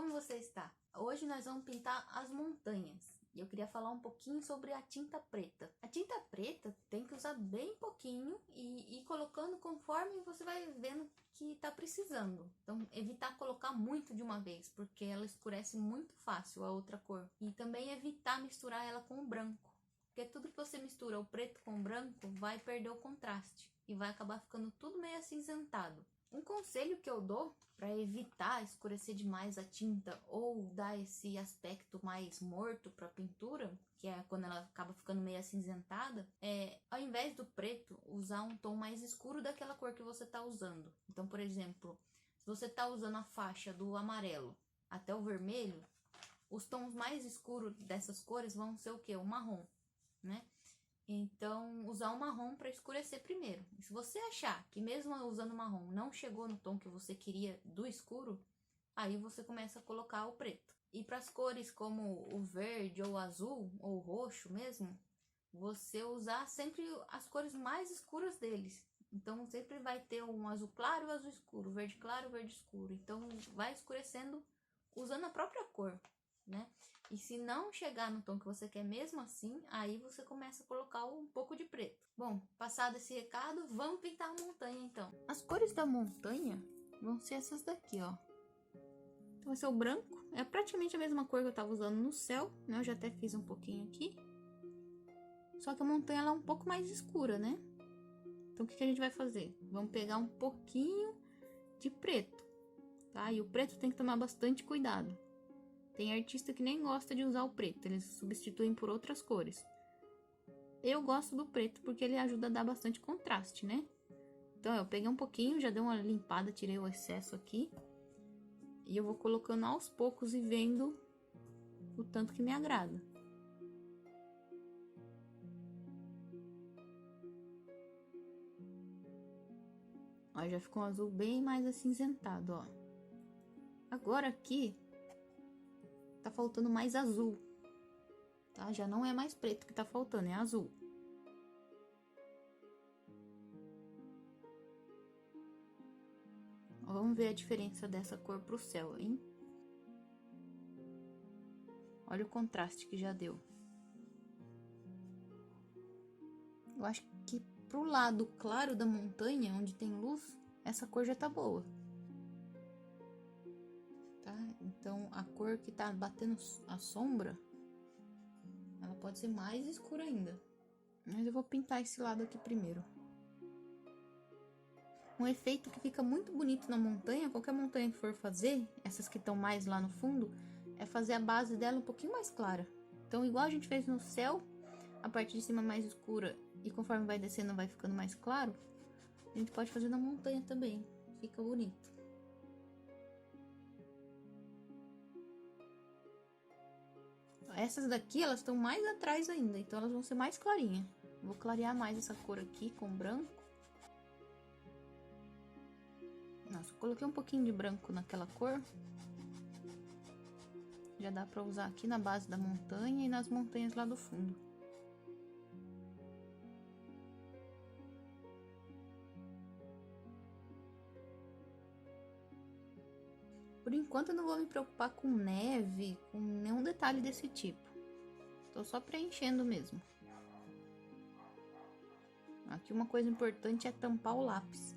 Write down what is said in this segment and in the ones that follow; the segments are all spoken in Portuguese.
como você está? Hoje nós vamos pintar as montanhas. E eu queria falar um pouquinho sobre a tinta preta. A tinta preta tem que usar bem pouquinho e ir colocando conforme você vai vendo que tá precisando. Então, evitar colocar muito de uma vez, porque ela escurece muito fácil a outra cor. E também evitar misturar ela com o branco. Porque tudo que você mistura o preto com o branco vai perder o contraste e vai acabar ficando tudo meio acinzentado. Um conselho que eu dou para evitar escurecer demais a tinta ou dar esse aspecto mais morto para a pintura, que é quando ela acaba ficando meio acinzentada, é ao invés do preto, usar um tom mais escuro daquela cor que você está usando. Então, por exemplo, se você está usando a faixa do amarelo até o vermelho, os tons mais escuros dessas cores vão ser o quê? O marrom, né? Então, usar o marrom para escurecer primeiro. E se você achar que mesmo usando o marrom não chegou no tom que você queria do escuro, aí você começa a colocar o preto. E para as cores como o verde ou o azul ou o roxo mesmo, você usar sempre as cores mais escuras deles. Então, sempre vai ter um azul claro e um azul escuro, verde claro e verde escuro. Então, vai escurecendo usando a própria cor, né? E se não chegar no tom que você quer mesmo assim, aí você começa a colocar um pouco de preto. Bom, passado esse recado, vamos pintar a montanha então. As cores da montanha vão ser essas daqui, ó. Então vai ser o branco, é praticamente a mesma cor que eu tava usando no céu, né? Eu já até fiz um pouquinho aqui. Só que a montanha ela é um pouco mais escura, né? Então o que a gente vai fazer? Vamos pegar um pouquinho de preto, tá? E o preto tem que tomar bastante cuidado. Tem artista que nem gosta de usar o preto, eles substituem por outras cores. Eu gosto do preto porque ele ajuda a dar bastante contraste, né? Então eu peguei um pouquinho, já dei uma limpada, tirei o excesso aqui. E eu vou colocando aos poucos e vendo o tanto que me agrada. Ó, já ficou um azul bem mais acinzentado, ó. Agora aqui tá faltando mais azul, tá? Já não é mais preto que tá faltando, é azul. Ó, vamos ver a diferença dessa cor pro céu, hein? Olha o contraste que já deu. Eu acho que pro lado claro da montanha, onde tem luz, essa cor já tá boa. Tá? Então, a cor que tá batendo a sombra, ela pode ser mais escura ainda. Mas eu vou pintar esse lado aqui primeiro. Um efeito que fica muito bonito na montanha, qualquer montanha que for fazer, essas que estão mais lá no fundo, é fazer a base dela um pouquinho mais clara. Então, igual a gente fez no céu, a parte de cima mais escura e conforme vai descendo vai ficando mais claro, a gente pode fazer na montanha também, fica bonito. Essas daqui, elas estão mais atrás ainda, então elas vão ser mais clarinhas. Vou clarear mais essa cor aqui com branco. Nossa, coloquei um pouquinho de branco naquela cor. Já dá pra usar aqui na base da montanha e nas montanhas lá do fundo. Por enquanto eu não vou me preocupar com neve, com nenhum detalhe desse tipo. Tô só preenchendo mesmo. Aqui uma coisa importante é tampar o lápis,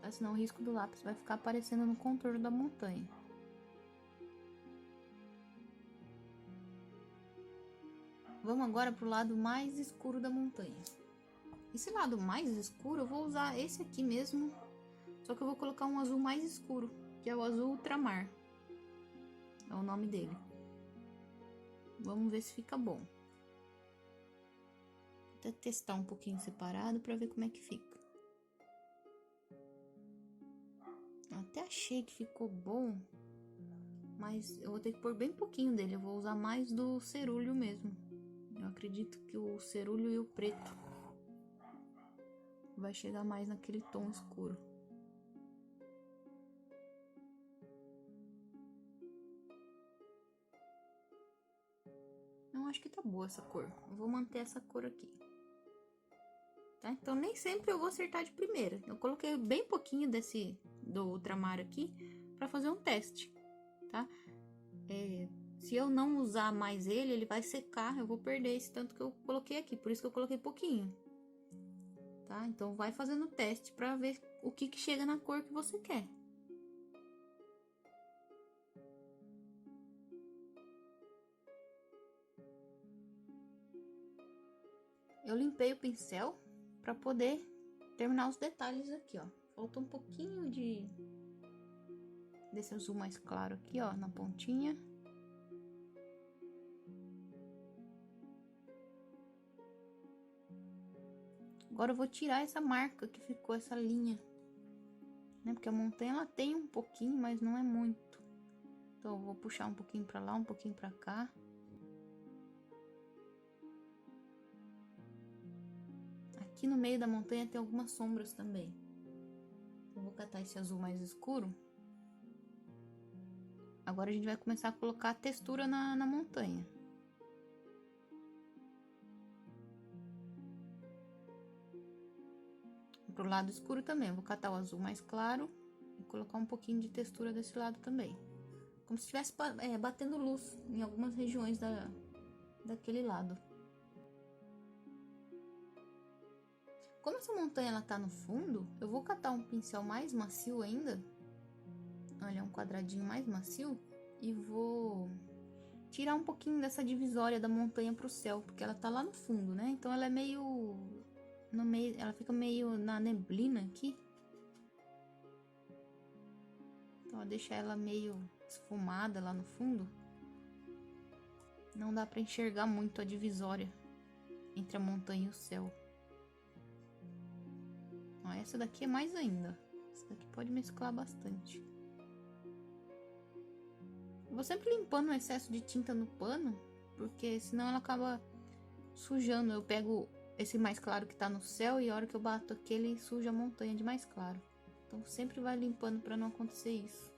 tá? Senão o risco do lápis vai ficar aparecendo no contorno da montanha. Vamos agora pro lado mais escuro da montanha. Esse lado mais escuro eu vou usar esse aqui mesmo, só que eu vou colocar um azul mais escuro, que é o azul ultramar. É o nome dele. Vamos ver se fica bom. Vou até testar um pouquinho separado para ver como é que fica. Até achei que ficou bom, mas eu vou ter que pôr bem pouquinho dele. Eu vou usar mais do cerúleo mesmo. Eu acredito que o cerúleo e o preto vai chegar mais naquele tom escuro. Não, acho que tá boa essa cor. Eu vou manter essa cor aqui. Tá? Então nem sempre eu vou acertar de primeira. Eu coloquei bem pouquinho do ultramar aqui para fazer um teste, tá? se eu não usar mais ele vai secar, eu vou perder esse tanto que eu coloquei aqui, por isso que eu coloquei pouquinho. Tá? Então vai fazendo o teste pra ver o que chega na cor que você quer. Eu limpei o pincel pra poder terminar os detalhes aqui, ó. Falta um pouquinho desse azul mais claro aqui, ó, na pontinha. Agora eu vou tirar essa marca que ficou, essa linha, né? Porque a montanha ela tem um pouquinho, mas não é muito. Então eu vou puxar um pouquinho pra lá, um pouquinho pra cá. Aqui no meio da montanha tem algumas sombras também. Eu vou catar esse azul mais escuro. Agora a gente vai começar a colocar a textura na montanha. Pro lado escuro também, eu vou catar o azul mais claro e colocar um pouquinho de textura desse lado também. Como se estivesse batendo luz em algumas regiões daquele lado. Como essa montanha ela tá no fundo, eu vou catar um pincel mais macio ainda. Olha, um quadradinho mais macio. E vou tirar um pouquinho dessa divisória da montanha pro céu, porque ela tá lá no fundo, né? Então ela é meio... no meio, ela fica meio na neblina aqui. Então, deixa ela meio esfumada lá no fundo. Não dá pra enxergar muito a divisória entre a montanha e o céu. Ó, essa daqui é mais ainda. Essa daqui pode mesclar bastante. Eu vou sempre limpando o excesso de tinta no pano, porque senão ela acaba sujando. Eu pego esse mais claro que tá no céu e a hora que eu bato aqui ele suja a montanha de mais claro. Então sempre vai limpando para não acontecer isso.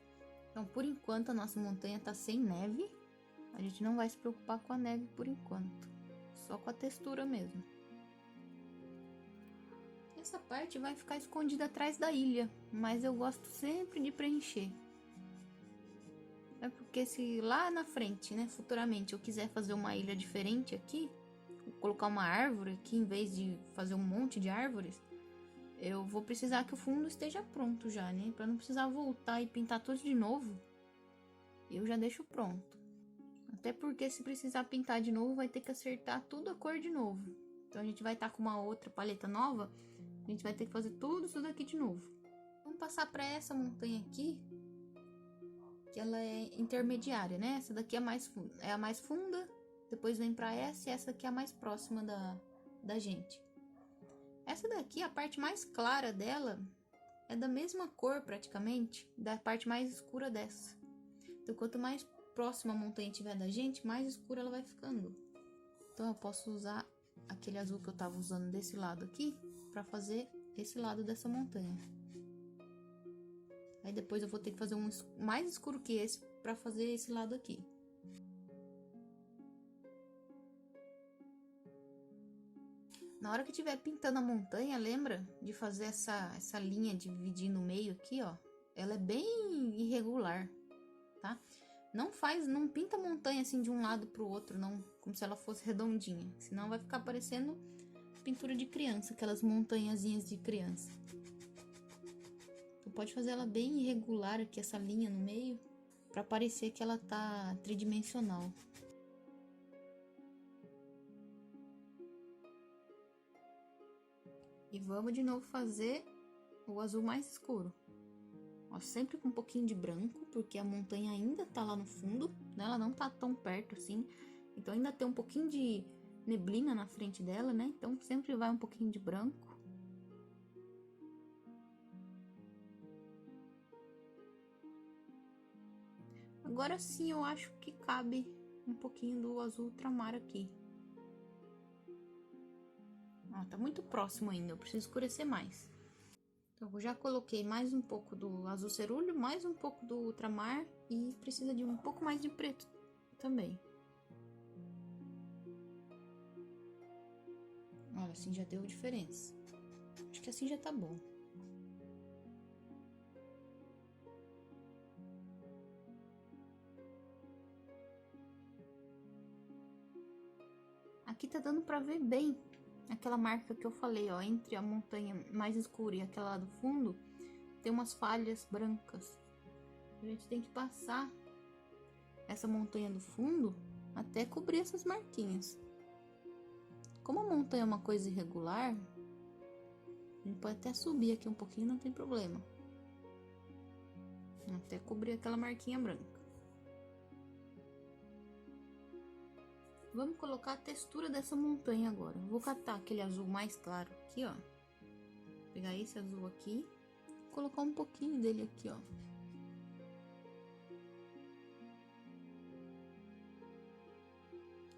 Então por enquanto a nossa montanha tá sem neve. A gente não vai se preocupar com a neve por enquanto. Só com a textura mesmo. Essa parte vai ficar escondida atrás da ilha, mas eu gosto sempre de preencher. É porque se lá na frente, né, futuramente eu quiser fazer uma ilha diferente aqui, colocar uma árvore aqui em vez de fazer um monte de árvores, eu vou precisar que o fundo esteja pronto já, né? Pra não precisar voltar e pintar tudo de novo, eu já deixo pronto. Até porque se precisar pintar de novo, vai ter que acertar tudo a cor de novo. Então a gente vai estar com uma outra paleta nova, a gente vai ter que fazer tudo isso daqui de novo. Vamos passar para essa montanha aqui, que ela é intermediária, né? Essa daqui é a mais funda, depois vem para essa e essa aqui é a mais próxima da gente. Essa daqui, a parte mais clara dela, é da mesma cor praticamente da parte mais escura dessa. Então quanto mais próxima a montanha tiver da gente, mais escura ela vai ficando. Então eu posso usar aquele azul que eu tava usando desse lado aqui para fazer esse lado dessa montanha. Aí depois eu vou ter que fazer um mais escuro que esse para fazer esse lado aqui. Na hora que estiver pintando a montanha, lembra de fazer essa linha dividir no meio aqui, ó. Ela é bem irregular, tá? Não pinta a montanha assim de um lado pro outro, não, como se ela fosse redondinha. Senão vai ficar parecendo pintura de criança, aquelas montanhazinhas de criança. Então pode fazer ela bem irregular aqui, essa linha no meio, para parecer que ela tá tridimensional. E vamos de novo fazer o azul mais escuro. Ó, sempre com um pouquinho de branco, porque a montanha ainda tá lá no fundo, né? Ela não tá tão perto assim. Então ainda tem um pouquinho de neblina na frente dela, né? Então sempre vai um pouquinho de branco. Agora sim eu acho que cabe um pouquinho do azul ultramar aqui. Ó, tá muito próximo ainda, eu preciso escurecer mais. Então eu já coloquei mais um pouco do azul cerúleo, mais um pouco do ultramar e precisa de um pouco mais de preto também. Olha, assim já deu diferença. Acho que assim já tá bom. Aqui tá dando pra ver bem aquela marca que eu falei, ó, entre a montanha mais escura e aquela lá do fundo, tem umas falhas brancas. A gente tem que passar essa montanha do fundo até cobrir essas marquinhas. Como a montanha é uma coisa irregular, a gente pode até subir aqui um pouquinho, não tem problema. Até cobrir aquela marquinha branca. Vamos colocar a textura dessa montanha agora. Vou catar aquele azul mais claro aqui, ó. Pegar esse azul aqui, colocar um pouquinho dele aqui, ó.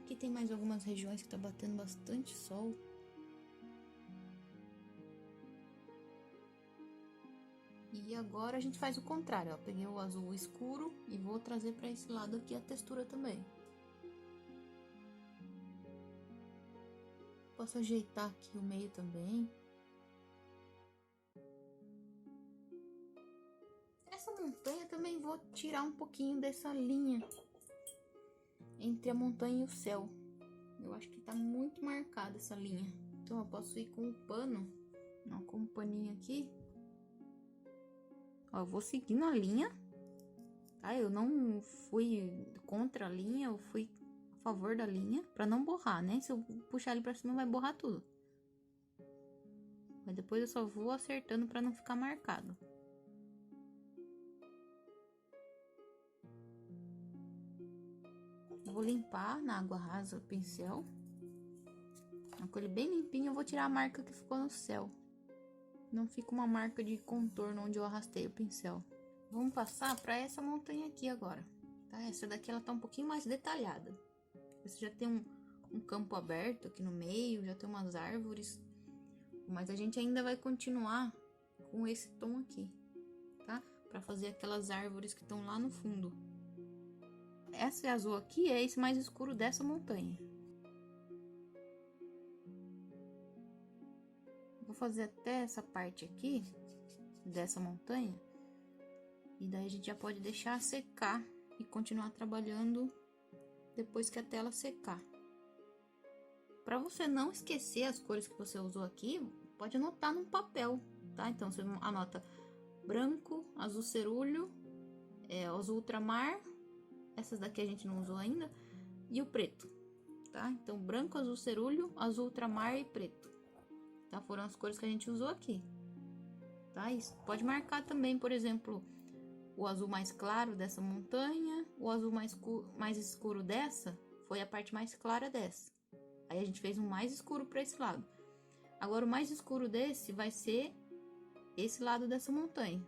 Aqui tem mais algumas regiões que tá batendo bastante sol. E agora a gente faz o contrário, ó. Peguei o azul escuro e vou trazer para esse lado aqui a textura também. Posso ajeitar aqui o meio também. Essa montanha também vou tirar um pouquinho dessa linha entre a montanha e o céu. Eu acho que tá muito marcada essa linha. Então eu posso ir com o pano, ó, com um paninho aqui. Ó, eu vou seguindo a linha, tá? Eu não fui contra a linha, eu fui a favor da linha, pra não borrar, né? Se eu puxar ele pra cima, vai borrar tudo. Mas depois eu só vou acertando pra não ficar marcado. Eu vou limpar na água rasa o pincel. Com ele bem limpinho, eu vou tirar a marca que ficou no céu. Não fica uma marca de contorno onde eu arrastei o pincel. Vamos passar para essa montanha aqui agora, tá? Essa daqui ela tá um pouquinho mais detalhada. Você já tem um campo aberto aqui no meio, já tem umas árvores. Mas a gente ainda vai continuar com esse tom aqui, tá? Para fazer aquelas árvores que estão lá no fundo. Esse azul aqui é esse mais escuro dessa montanha. Vou fazer até essa parte aqui dessa montanha. E daí a gente já pode deixar secar e continuar trabalhando depois que a tela secar. Para você não esquecer as cores que você usou aqui, pode anotar num papel, tá? Então você anota branco, azul cerúleo, azul ultramar, essas daqui a gente não usou ainda, e o preto, tá? Então branco, azul cerúleo, azul ultramar e preto. Tá? Foram as cores que a gente usou aqui, tá? Isso pode marcar também, por exemplo, o azul mais claro dessa montanha, o azul mais escuro dessa foi a parte mais clara dessa. Aí a gente fez um mais escuro para esse lado. Agora o mais escuro desse vai ser esse lado dessa montanha.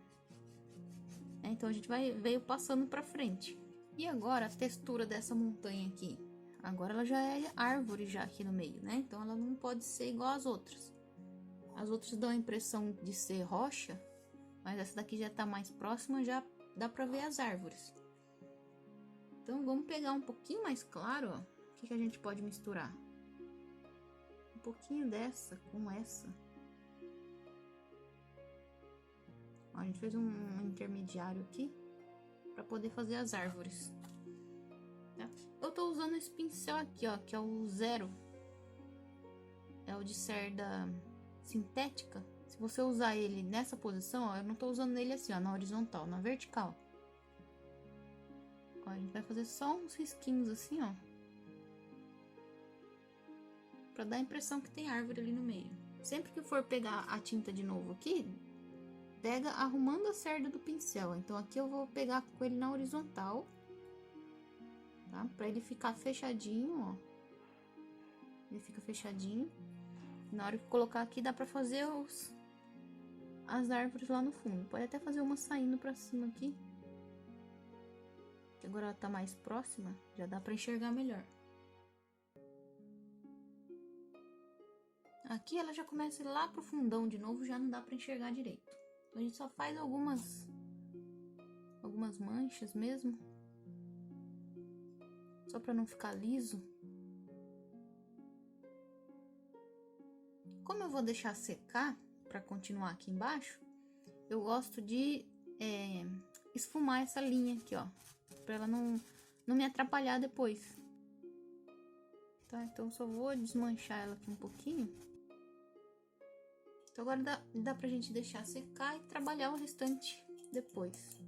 Então a gente veio passando para frente. E agora a textura dessa montanha aqui. Agora ela já é árvore já aqui no meio, né? Então ela não pode ser igual às outras. As outras dão a impressão de ser rocha, mas essa daqui já tá mais próxima, já dá pra ver as árvores. Então vamos pegar um pouquinho mais claro, ó. O que a gente pode misturar? Um pouquinho dessa com essa. Ó, a gente fez um intermediário aqui pra poder fazer as árvores. Tá? Eu tô usando esse pincel aqui, ó, que é o 0. É o de cerda sintética. Se você usar ele nessa posição, ó, eu não tô usando ele assim, ó, na horizontal, na vertical. Ó, a gente vai fazer só uns risquinhos assim, ó, pra dar a impressão que tem árvore ali no meio. Sempre que for pegar a tinta de novo aqui, pega arrumando a cerda do pincel. Então aqui eu vou pegar com ele na horizontal, tá? Pra ele ficar fechadinho, ó. Ele fica fechadinho. Na hora que colocar aqui, dá pra fazer as árvores lá no fundo. Pode até fazer uma saindo pra cima aqui. Que agora ela tá mais próxima, já dá pra enxergar melhor. Aqui ela já começa lá pro fundão de novo, já não dá pra enxergar direito. Então a gente só faz algumas manchas mesmo. Só pra não ficar liso. Como eu vou deixar secar para continuar aqui embaixo, eu gosto de esfumar essa linha aqui, ó, para ela não me atrapalhar depois. tá? Então só vou desmanchar ela aqui um pouquinho. Então agora dá pra gente deixar secar e trabalhar o restante depois.